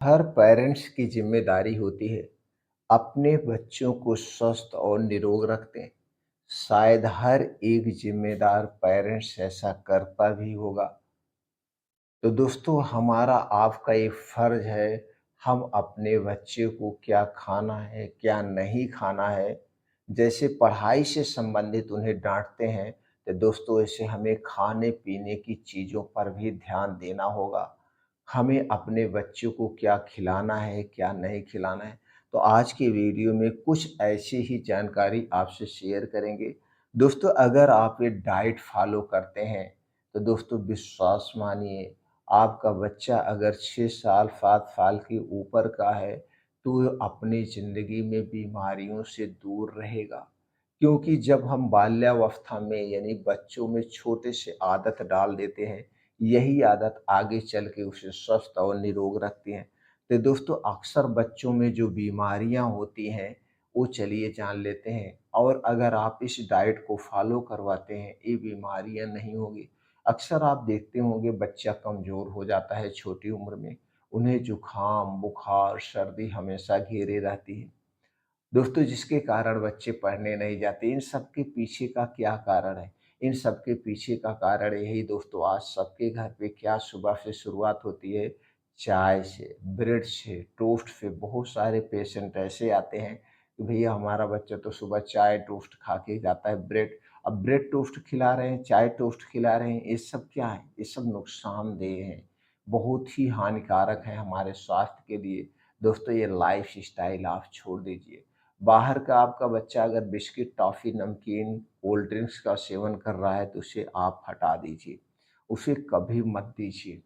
हर parents की जिम्मेदारी होती है अपने बच्चों को स्वस्थ और निरोग रखते हैं। शायद हर एक जिम्मेदार पेरेंट्स ऐसा करता भी होगा। तो दोस्तों, हमारा आपका ये फर्ज है, हम अपने बच्चे को क्या खाना है क्या नहीं खाना है, जैसे पढ़ाई से संबंधित उन्हें डांटते हैं, तो दोस्तों ऐसे हमें खाने पीने की चीज़ों पर भी ध्यान देना होगा। हमें अपने बच्चों को क्या खिलाना है क्या नहीं खिलाना है। तो आज की वीडियो में कुछ ऐसी ही जानकारी आपसे शेयर करेंगे। दोस्तों, अगर आप ये डाइट फॉलो करते हैं तो दोस्तों विश्वास मानिए, आपका बच्चा अगर 6 साल 7 साल के ऊपर का है तो वो अपनी ज़िंदगी में बीमारियों से दूर रहेगा। क्योंकि जब हम बाल्यावस्था में यानी बच्चों में छोटे से आदत डाल देते हैं, यही आदत आगे चल के उसे स्वस्थ और निरोग रखती हैं। तो दोस्तों, अक्सर बच्चों में जो बीमारियां होती हैं वो चलिए जान लेते हैं, और अगर आप इस डाइट को फॉलो करवाते हैं ये बीमारियां नहीं होगी। अक्सर आप देखते होंगे बच्चा कमज़ोर हो जाता है छोटी उम्र में, उन्हें जुकाम, बुखार, सर्दी हमेशा घेरे रहती है। दोस्तों, जिसके कारण बच्चे पढ़ने नहीं जाते, इन सब के पीछे का क्या कारण है? इन सब के पीछे का कारण यही दोस्तों, आज सबके घर पे क्या सुबह से शुरुआत होती है, चाय से, ब्रेड से, टोस्ट से। बहुत सारे पेशेंट ऐसे आते हैं कि भैया हमारा बच्चा तो सुबह चाय टोस्ट खा के जाता है, ब्रेड। अब ब्रेड टोस्ट खिला रहे हैं, चाय टोस्ट खिला रहे हैं, ये सब क्या है? ये सब नुकसानदेह हैं, बहुत ही हानिकारक है हमारे स्वास्थ्य के लिए। दोस्तों, ये लाइफ़स्टाइल आप छोड़ दीजिए। बाहर का आपका बच्चा अगर बिस्किट, टॉफ़ी, नमकीन, कोल्ड ड्रिंक्स का सेवन कर रहा है तो उसे आप हटा दीजिए, उसे कभी मत दीजिए।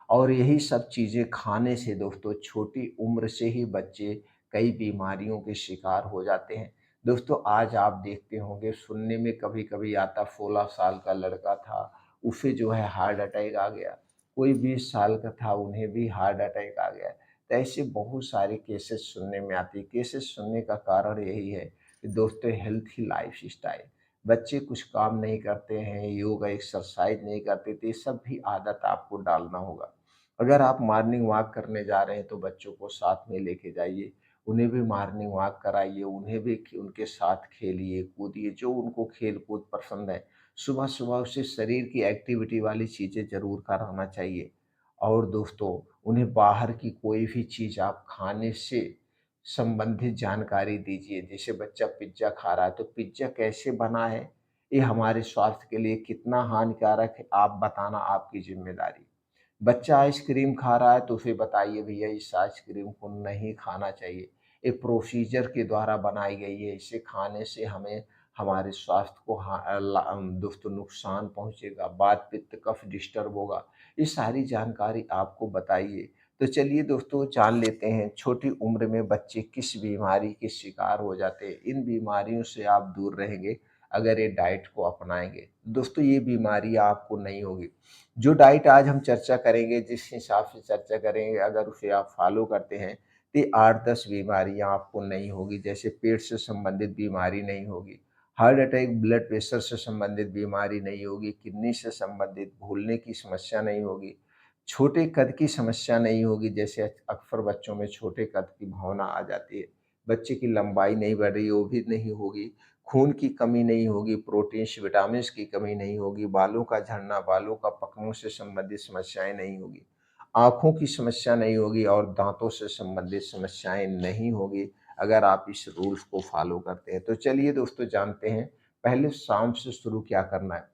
और यही सब चीज़ें खाने से दोस्तों छोटी उम्र से ही बच्चे कई बीमारियों के शिकार हो जाते हैं। दोस्तों, आज आप देखते होंगे, सुनने में कभी-कभी आता 16 साल का लड़का था, उसे जो है हार्ट अटैक आ गया। कोई 20 साल का था, उन्हें भी हार्ट अटैक आ गया। तो ऐसे बहुत सारे केसेस सुनने में आती है। केसेस सुनने का कारण यही है कि दोस्तों, हेल्थी लाइफ़स्टाइल, बच्चे कुछ काम नहीं करते हैं, योगा, एक्सरसाइज़ नहीं करते, तो ये सब भी आदत आपको डालना होगा। अगर आप मॉर्निंग वॉक करने जा रहे हैं तो बच्चों को साथ में लेके जाइए, उन्हें भी मॉर्निंग वॉक कराइए, उन्हें भी उनके साथ खेलिए, कूदिए, जो उनको खेल-कूद पसंद है। सुबह-सुबह उसे शरीर की एक्टिविटी वाली चीज़ें ज़रूर कराना चाहिए। और दोस्तों, उन्हें बाहर की कोई भी चीज़ आप खाने से संबंधित जानकारी दीजिए। जैसे बच्चा पिज़्ज़ा खा रहा है, तो पिज़्ज़ा कैसे बना है, ये हमारे स्वास्थ्य के लिए कितना हानिकारक है, आप बताना आपकी ज़िम्मेदारी। बच्चा आइसक्रीम खा रहा है तो उसे बताइए भैया इस आइसक्रीम को नहीं खाना चाहिए। एक प्रोसीजर के द्वारा बनाई गई है, इसे खाने से हमें हमारे स्वास्थ्य को दोस्तों नुकसान पहुँचेगा, वात, पित्त, कफ डिस्टर्ब होगा। ये सारी जानकारी आपको बताइए। तो चलिए दोस्तों, जान लेते हैं छोटी उम्र में बच्चे किस बीमारी के शिकार हो जाते हैं। इन बीमारियों से आप दूर रहेंगे अगर ये डाइट को अपनाएँगे। दोस्तों, ये बीमारियाँ आपको नहीं होगी। जो डाइट आज हम चर्चा करेंगे, जिस हिसाब से चर्चा करेंगे, अगर उसे आप फॉलो करते हैं, तो 8-10 बीमारियाँ आपको नहीं होगी। जैसे पेट से संबंधित बीमारी नहीं होगी, हार्ट अटैक, ब्लड प्रेशर से संबंधित बीमारी नहीं होगी, किडनी से संबंधित भूलने की समस्या नहीं होगी, छोटे कद की समस्या नहीं होगी। जैसे अक्सर बच्चों में छोटे कद की भावना आ जाती है, बच्चे की लंबाई नहीं बढ़ रही, वो भी नहीं होगी। खून की कमी नहीं होगी, प्रोटीन्स, विटामिन्स की कमी नहीं होगी, बालों का झड़ना, बालों का पकने से संबंधित समस्याएँ नहीं होगी, आँखों की समस्या नहीं होगी और दाँतों से संबंधित समस्याएँ नहीं होगी, अगर आप इस रूल्स को फ़ॉलो करते हैं। तो चलिए दोस्तों, जानते हैं पहले शाम से शुरू क्या करना है।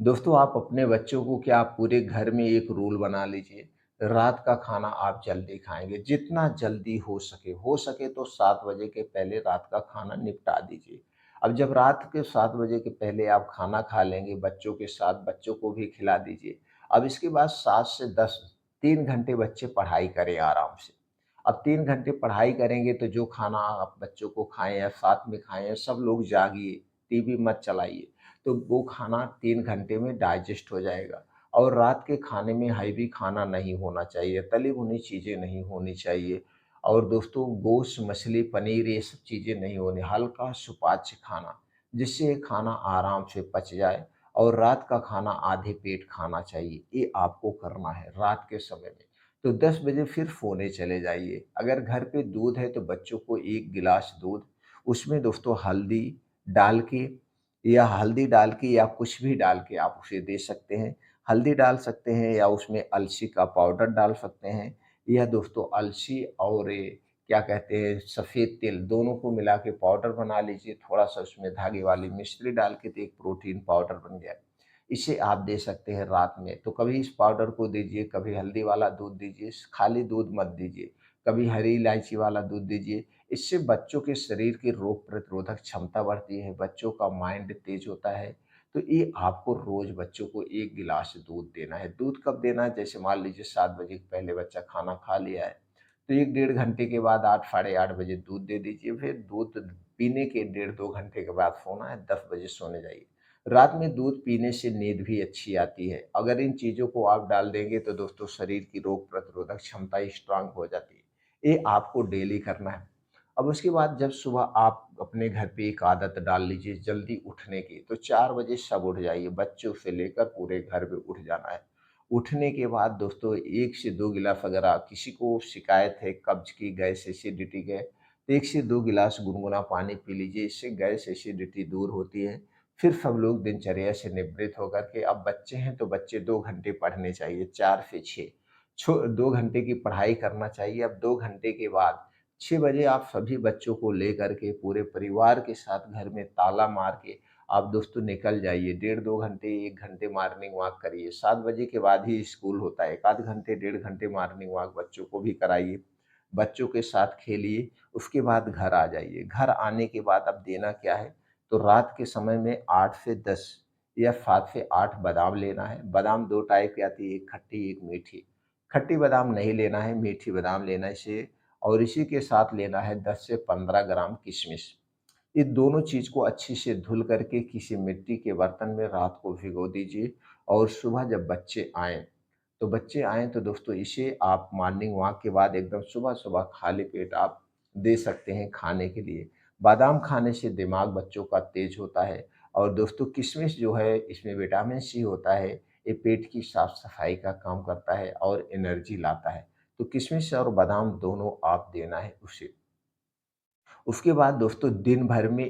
दोस्तों, आप अपने बच्चों को क्या, आप पूरे घर में एक रूल बना लीजिए, रात का खाना आप जल्दी खाएँगे, जितना जल्दी हो सके तो 7 बजे के पहले रात का खाना निपटा दीजिए। अब जब रात के 7 बजे के पहले आप खाना खा लेंगे बच्चों के साथ, बच्चों को भी खिला दीजिए। अब इसके बाद 7 से 10 3 घंटे बच्चे पढ़ाई करें आराम से। अब 3 घंटे पढ़ाई करेंगे तो जो खाना आप बच्चों को खाएँ या साथ में खाएँ, सब लोग जागिए, टीवी मत चलाइए। तो वो खाना 3 घंटे में डाइजेस्ट हो जाएगा। और रात के खाने में हैवी खाना नहीं होना चाहिए, तली भुनी चीज़ें नहीं होनी चाहिए। और दोस्तों, गोश्त, मछली, पनीर ये सब चीज़ें नहीं होनी, हल्का सुपाच्य खाना, जिससे ये खाना आराम से पच जाए। और रात का खाना आधे पेट खाना चाहिए, ये आपको करना है रात के समय में। तो 10 बजे फिर सोने चले जाइए। अगर घर पे दूध है तो बच्चों को 1 गिलास दूध, उसमें दोस्तों हल्दी डाल के या कुछ भी डाल के आप उसे दे सकते हैं। हल्दी डाल सकते हैं या उसमें अलसी का पाउडर डाल सकते हैं, या दोस्तों अलसी और क्या कहते हैं सफ़ेद तिल दोनों को मिला के पाउडर बना लीजिए, थोड़ा-सा उसमें धागे वाली मिश्री डाल के तो एक प्रोटीन पाउडर बन गया। इसे आप दे सकते हैं रात में, तो कभी इस पाउडर को दीजिए, कभी हल्दी वाला दूध दीजिए, खाली दूध मत दीजिए, कभी हरी इलायची वाला दूध दीजिए। इससे बच्चों के शरीर की रोग प्रतिरोधक क्षमता बढ़ती है, बच्चों का माइंड तेज होता है। तो ये आपको रोज़ बच्चों को 1 गिलास दूध देना है। दूध कब देना है? जैसे मान लीजिए 7 बजे के पहले बच्चा खाना खा लिया है, तो 1 डेढ़ घंटे के बाद 8 साढ़े 8 बजे दूध दे दीजिए। फिर दूध पीने के डेढ़ 2 घंटे के बाद सोना है, 10 बजे सोने जाइए। रात में दूध पीने से नींद भी अच्छी आती है। अगर इन चीज़ों को आप डाल देंगे तो दोस्तों शरीर की रोग प्रतिरोधक क्षमता स्ट्रांग हो जाती है। ये आपको डेली करना है। अब उसके बाद जब सुबह आप अपने घर पे एक आदत डाल लीजिए जल्दी उठने की, तो 4 बजे सब उठ जाइए, बच्चों से लेकर पूरे घर पे उठ जाना है। उठने के बाद दोस्तों 1 से 2 गिलास, अगर आप किसी को शिकायत है कब्ज़ की, गैस, एसिडिटी के, तो 1 से 2 गिलास गुनगुना पानी पी लीजिए, इससे गैस, एसिडिटी दूर होती है। फिर सब लोग दिनचर्या से निवृत्त होकर के, अब बच्चे हैं तो बच्चे 2 घंटे पढ़ने चाहिए, 4 से 6 2 घंटे की पढ़ाई करना चाहिए। अब 2 घंटे के बाद 6 बजे आप सभी बच्चों को लेकर के पूरे परिवार के साथ घर में ताला मार के आप दोस्तों निकल जाइए। डेढ़ 2 घंटे, 1 घंटे मॉर्निंग वॉक करिए। 7 बजे के बाद ही स्कूल होता है। 1 आध घंटे, डेढ़ घंटे मॉर्निंग वॉक बच्चों को भी कराइए। बच्चों के साथ खेलिए, उसके बाद घर आ जाइए। घर आने के बाद अब देना क्या है? तो रात के समय में 8 से 10 या 7 से 8 बादाम लेना है। बादाम 2 टाइप की आती है, एक खट्टी, एक मीठी। खट्टी बादाम नहीं लेना है, मीठी बादाम लेना है इसे, और इसी के साथ लेना है 10 से 15 ग्राम किशमिश। ये दोनों चीज़ को अच्छे से धुल करके किसी मिट्टी के बर्तन में रात को भिगो दीजिए, और सुबह जब बच्चे आएँ तो दोस्तों इसे आप मॉर्निंग वॉक के बाद एकदम सुबह-सुबह खाली पेट आप दे सकते हैं खाने के लिए। बादाम खाने से दिमाग बच्चों का तेज होता है, और दोस्तों किशमिश जो है इसमें विटामिन सी होता है, ये पेट की साफ-सफाई का काम करता है और एनर्जी लाता है। तो किशमिश और बादाम दोनों आप देना है उसे। उसके बाद दोस्तों दिन भर में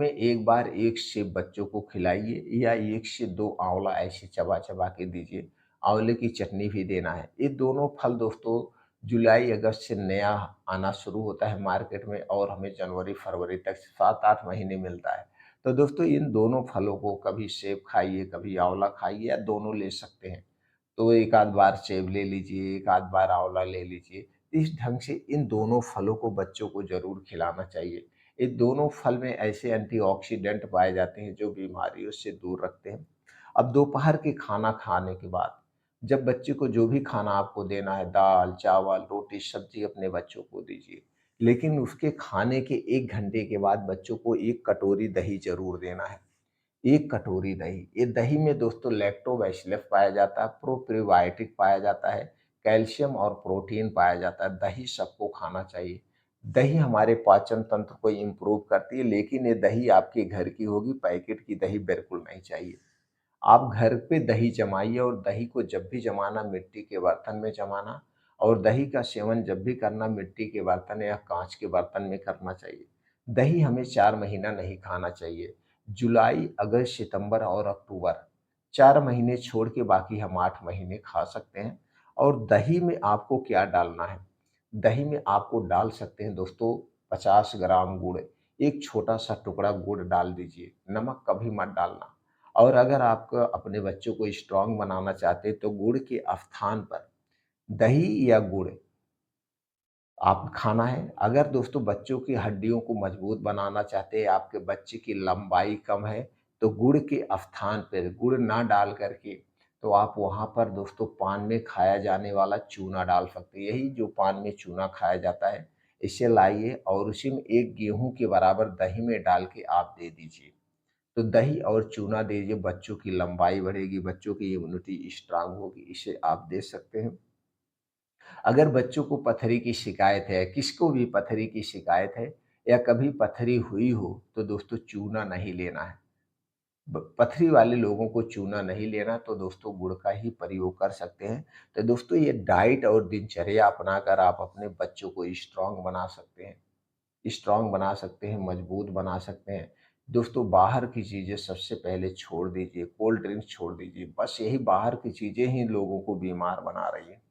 एक बार 1 सेब बच्चों को खिलाइए, या 1 से 2 आँवला ऐसे चबा-चबा के दीजिए। आँवले की चटनी भी देना है। ये दोनों फल दोस्तों जुलाई-अगस्त से नया आना शुरू होता है मार्केट में, और हमें जनवरी-फरवरी तक 7-8 महीने मिलता है। तो दोस्तों इन दोनों फलों को, कभी सेब खाइए, कभी आँवला खाइए, या दोनों ले सकते हैं। तो एक आध बार सेब ले लीजिए, एक आध बार आँवला ले लीजिए। इस ढंग से इन दोनों फलों को बच्चों को ज़रूर खिलाना चाहिए। ये दोनों फल में ऐसे एंटीऑक्सीडेंट पाए जाते हैं जो बीमारियों से दूर रखते हैं। अब दोपहर के खाना खाने के बाद जब बच्चे को जो भी खाना आपको देना है, दाल, चावल, रोटी, सब्ज़ी अपने बच्चों को दीजिए। लेकिन उसके खाने के 1 घंटे के बाद बच्चों को 1 कटोरी दही ज़रूर देना है। 1 कटोरी दही। ये दही में दोस्तों लैक्टोबैसिलस पाया जाता है, प्रोप्रीबायोटिक पाया जाता है, कैल्शियम और प्रोटीन पाया जाता है। दही सबको खाना चाहिए। दही हमारे पाचन तंत्र को इम्प्रूव करती है, लेकिन ये दही आपके घर की होगी, पैकेट की दही बिल्कुल नहीं चाहिए। आप घर पे दही जमाइए, और दही को जब भी जमाना मिट्टी के बर्तन में जमाना, और दही का सेवन जब भी करना मिट्टी के बर्तन या कांच के बर्तन में करना चाहिए। दही हमें 4 महीना नहीं खाना चाहिए। जुलाई, अगस्त, सितंबर और अक्टूबर 4 महीने छोड़ के बाकी हम 8 महीने खा सकते हैं। और दही में आपको क्या डालना है? दही में आपको डाल सकते हैं दोस्तों 50 ग्राम गुड़, एक छोटा-सा टुकड़ा गुड़ डाल दीजिए, नमक कभी मत डालना। और अगर आप अपने बच्चों को स्ट्रॉन्ग बनाना चाहते हैं तो गुड़ के स्थान पर दही या गुड़ आप खाना है। अगर दोस्तों बच्चों की हड्डियों को मजबूत बनाना चाहते हैं, आपके बच्चे की लंबाई कम है, तो गुड़ के स्थान पर गुड़ ना डाल करके, तो आप वहाँ पर दोस्तों पान में खाया जाने वाला चूना डाल सकते हैं। यही जो पान में चूना खाया जाता है, इसे लाइए और उसी में 1 गेहूँ के बराबर दही में डाल के आप दे दीजिए। तो दही और चूना दीजिए, बच्चों की लंबाई बढ़ेगी, बच्चों की इम्यूनिटी स्ट्रांग होगी, इसे आप दे सकते हैं। अगर बच्चों को पथरी की शिकायत है, किसको भी पथरी की शिकायत है, या कभी पथरी हुई हो, तो दोस्तों चूना नहीं लेना है। पथरी वाले लोगों को चूना नहीं लेना, तो दोस्तों गुड़ का ही प्रयोग कर सकते हैं। तो दोस्तों ये डाइट और दिनचर्या अपनाकर आप अपने बच्चों को स्ट्रॉन्ग बना सकते हैं, मजबूत बना सकते हैं। दोस्तों बाहर की चीज़ें सबसे पहले छोड़ दीजिए, कोल्ड ड्रिंक्स छोड़ दीजिए। बस यही बाहर की चीज़ें ही लोगों को बीमार बना रही हैं।